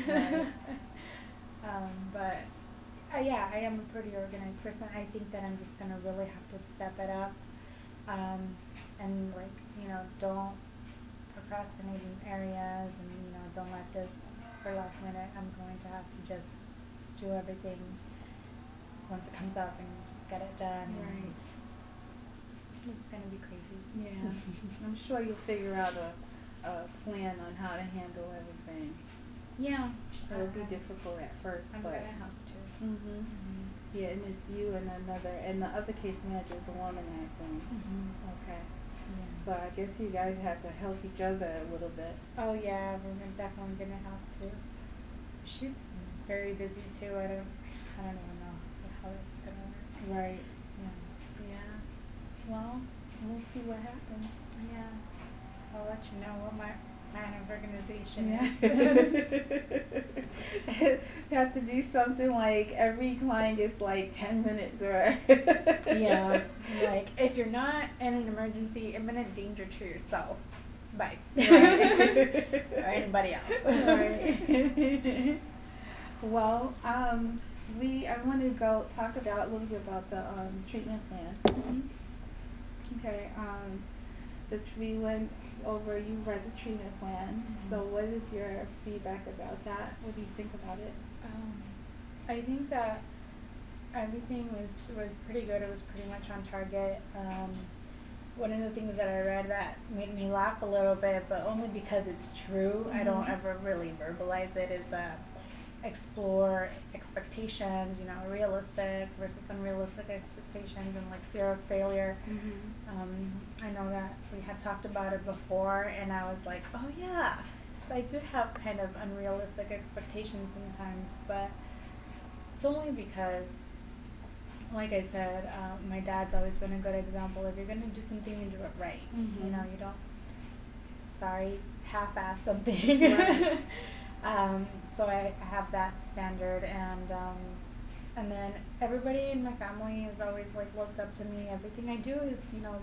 Right. But yeah, I am a pretty organized person. I think that I'm just gonna really have to step it up, and like, don't procrastinate in areas, and don't let this for last minute. I'm going to have to just do everything once it comes up and just get it done. Right. It's gonna be crazy. Yeah. I'm sure you'll figure out a plan on how to handle everything. Yeah. It'll be difficult at first, I'm but gonna have to. Yeah, and it's you and the other case manager is a woman, I assume. Okay. Yeah. So I guess you guys have to help each other a little bit. Oh yeah, we're definitely gonna have to. She's very busy too. I don't even know how it's gonna work. Right. Yeah. Yeah. Well, we'll see what happens. Yeah. I'll let you know what my plan of organization is. You have to do something like every client gets like 10 minutes, or yeah. Like, if you're not in an emergency, imminent danger to yourself. Bye. Right. Or anybody else. Right. Well, I want to go talk about a little bit about the treatment plan. Okay. We went over. You read the treatment plan. So, what is your feedback about that? What do you think about it? I think that everything was pretty good. It was pretty much on target. One of the things that I read that made me laugh a little bit, but only because it's true, I don't ever really verbalize it, is explore expectations, realistic versus unrealistic expectations, and like fear of failure. I know that we had talked about it before, and I was like, oh yeah, I do have kind of unrealistic expectations sometimes, but it's only because, like I said, my dad's always been a good example. If you're going to do something, you do it right. You don't, half-ass something. Right. So I have that standard, and then everybody in my family has always like looked up to me. Everything I do is,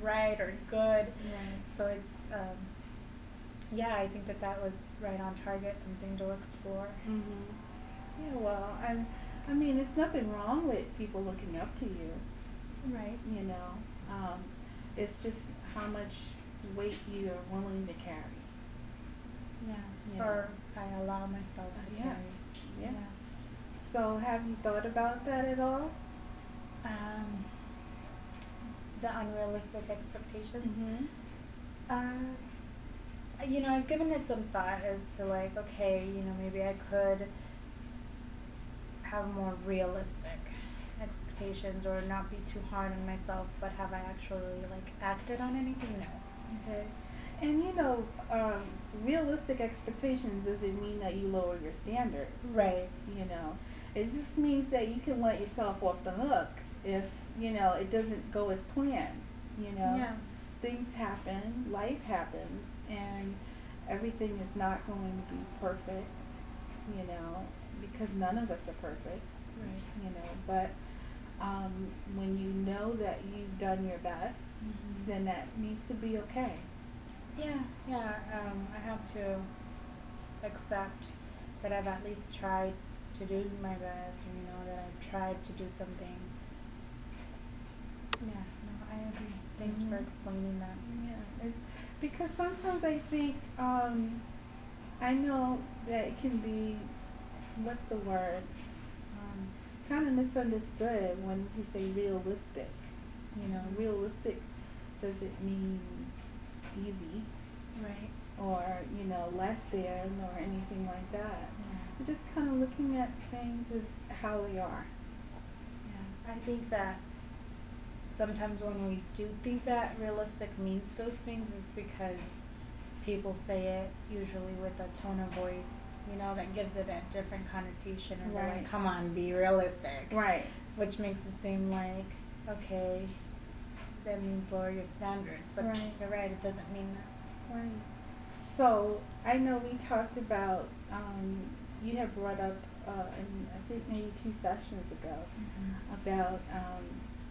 right or good. Right. So it's, yeah, I think that was right on target, something to explore. Yeah, well, I mean, it's nothing wrong with people looking up to you. Right. It's just how much weight you're willing to carry. Yeah. Or I allow myself to carry. Yeah. So have you thought about that at all? The unrealistic expectations? I've given it some thought as to like, okay, maybe I could have more realistic expectations, or not be too hard on myself, but have I actually like acted on anything? No. Okay. And realistic expectations doesn't mean that you lower your standard. Right. It just means that you can let yourself off the hook if, it doesn't go as planned. Yeah. Things happen, life happens, and everything is not going to be perfect, because none of us are perfect. Right. But when you know that you've done your best, then that needs to be okay. Yeah. I have to accept that I've at least tried to do my best, that I've tried to do something. Yeah, no, I agree. Thanks for explaining that. Yeah, it's because sometimes I think, I know that it can be, what's the word, kind of misunderstood when you say realistic. Realistic doesn't mean easy. Right. Or, less than or anything like that. You're just kind of looking at things as how they are. Yeah, I think that sometimes when we do think that realistic means those things, is because people say it usually with a tone of voice, that gives it a different connotation, and they're like, come on, be realistic. Right. Which makes it seem like, okay, that means lower your standards, but you're right, it doesn't mean that. Right. So, I know we talked about, you had brought up, in I think maybe 2 sessions ago, about,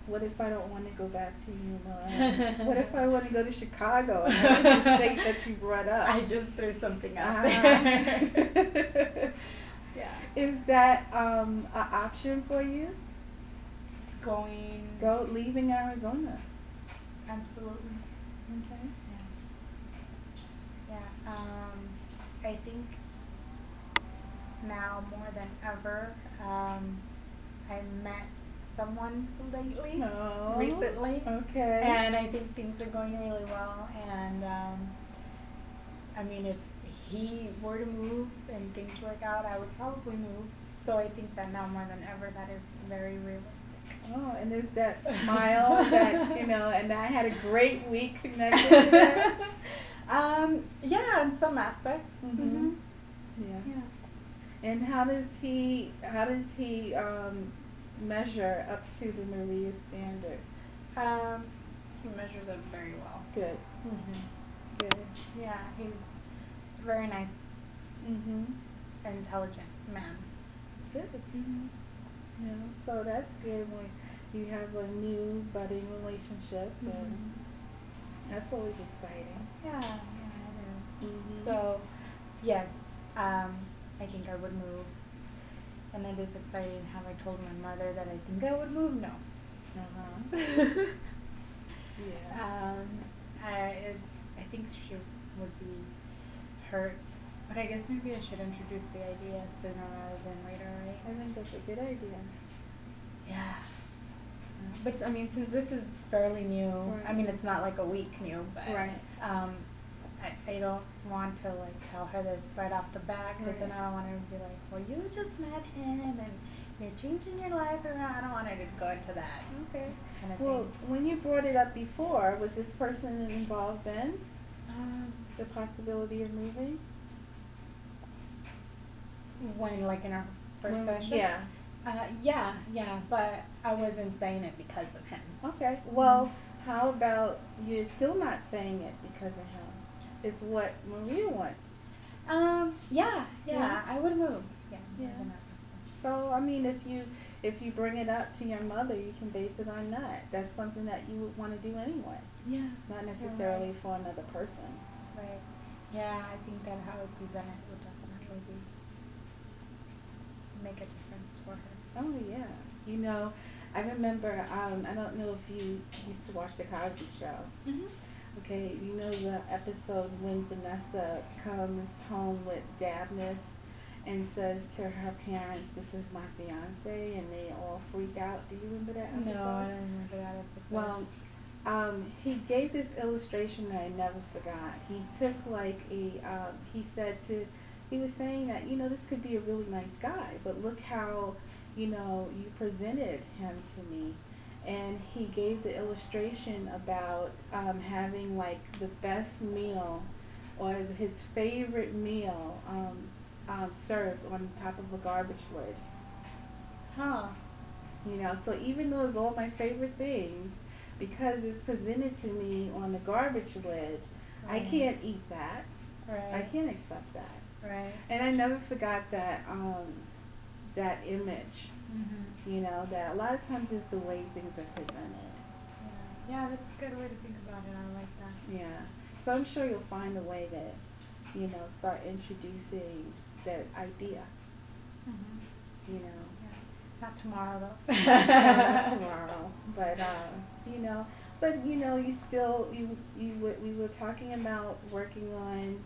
what if I don't want to go back to Yuma? What if I want to go to Chicago? And that was the state that you brought up. I just threw something out there. Is that an option for you? Going. Leaving Arizona. Absolutely. Okay. Yeah. Yeah. I think now more than ever, I met someone lately, Oh, recently, okay. and I think things are going really well. And I mean, if he were to move and things work out, I would probably move. So I think that now more than ever, that is very realistic. Oh, and there's that smile that, and I had a great week connected to that. Yeah, in some aspects. Mm-hmm. Yeah. Yeah. And how does he measure up to the Maria standard? He measures it very well. Good. Good. Yeah, he's very nice. Intelligent man. Good. Yeah, so that's good when you have a new budding relationship, and that's always exciting. Yeah, it is. Mm-hmm. So, yes, I think I would move, and it is exciting. Have I told my mother that I think I would move? No. Yeah. I think she would be hurt, but I guess maybe I should introduce the idea sooner rather than later, right? I think that's a good idea. Yeah. But I mean, since this is fairly new, right. I mean, it's not like a week new, but right. I don't want to like tell her this right off the bat, because then I don't want her to be like, well, you just met him and you're changing your life around. I don't want her to go into that. Okay. Kind of well, thing. When you brought it up before, was this person involved then? The possibility of moving? When, like in our first session? Yeah. Yeah, but I wasn't saying it because of him. Okay. Well, how about you're still not saying it because of him? It's what Maria wants. Yeah, I would move. Yeah. So, I mean, if you bring it up to your mother, you can base it on that. That's something that you would want to do anyway. Yeah. Not necessarily for another person. Right. Yeah, I think that how I present it would definitely make a difference for her. Oh, yeah. I remember, I don't know if you used to watch The Cosby Show. Okay, you know the episode when Vanessa comes home with Dabness and says to her parents, "This is my fiance," and they all freak out. Do you remember that episode? No, I don't remember that episode. Well, he gave this illustration that I never forgot. He took like he was saying that, this could be a really nice guy, but look how, you presented him to me. And he gave the illustration about having like the best meal or his favorite meal served on top of a garbage lid. So even though it's all my favorite things, because it's presented to me on the garbage lid, I can't eat that. Right. I can't accept that. Right. And I never forgot that that image. That a lot of times is the way things are presented. Yeah, that's a good way to think about it. I like that. Yeah. So I'm sure you'll find a way to, start introducing that idea. Not tomorrow though. Not tomorrow, but you still we were talking about working on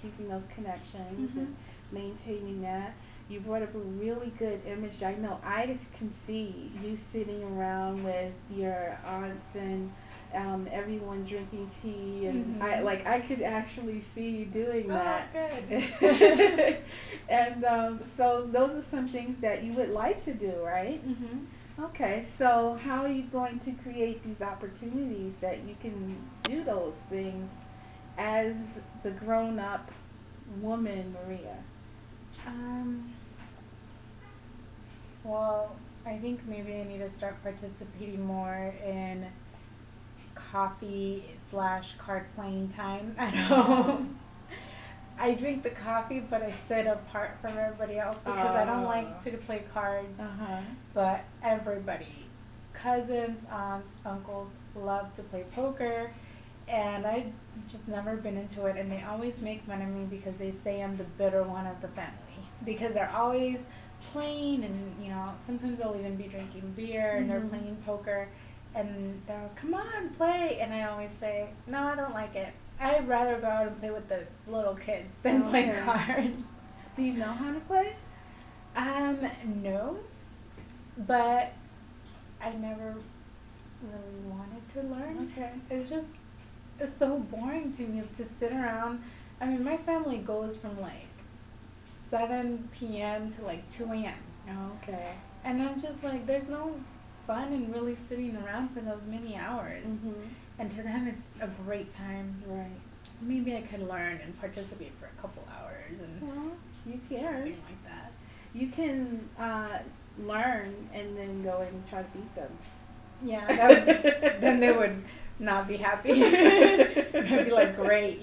keeping those connections and maintaining that. You brought up a really good image. I know I can see you sitting around with your aunts and everyone drinking tea, and I could actually see you doing that. Oh, good. And so those are some things that you would like to do, right? Okay, so how are you going to create these opportunities that you can do those things as the grown-up woman, Maria? Well, I think maybe I need to start participating more in coffee/card playing time at home. I drink the coffee, but I sit apart from everybody else because I don't like to play cards. But everybody, cousins, aunts, uncles, love to play poker, and I just never been into it. And they always make fun of me because they say I'm the bitter one of the family. because they're always playing, and sometimes they'll even be drinking beer and they're playing poker, and they'll come on play, and I always say no, I don't like it. I'd rather go out and play with the little kids than play cards. Do you know how to play? No, but I never really wanted to learn. Okay. It's so boring to me to sit around. I mean, my family goes from like 7 p.m. to like 2 a.m. Okay. And I'm just like, there's no fun in really sitting around for those many hours. And to them, it's a great time. Right. Maybe I could learn and participate for a couple hours and you can. something like that. You can learn and then go and try to beat them. Yeah, then they would not be happy. I'd be like, great.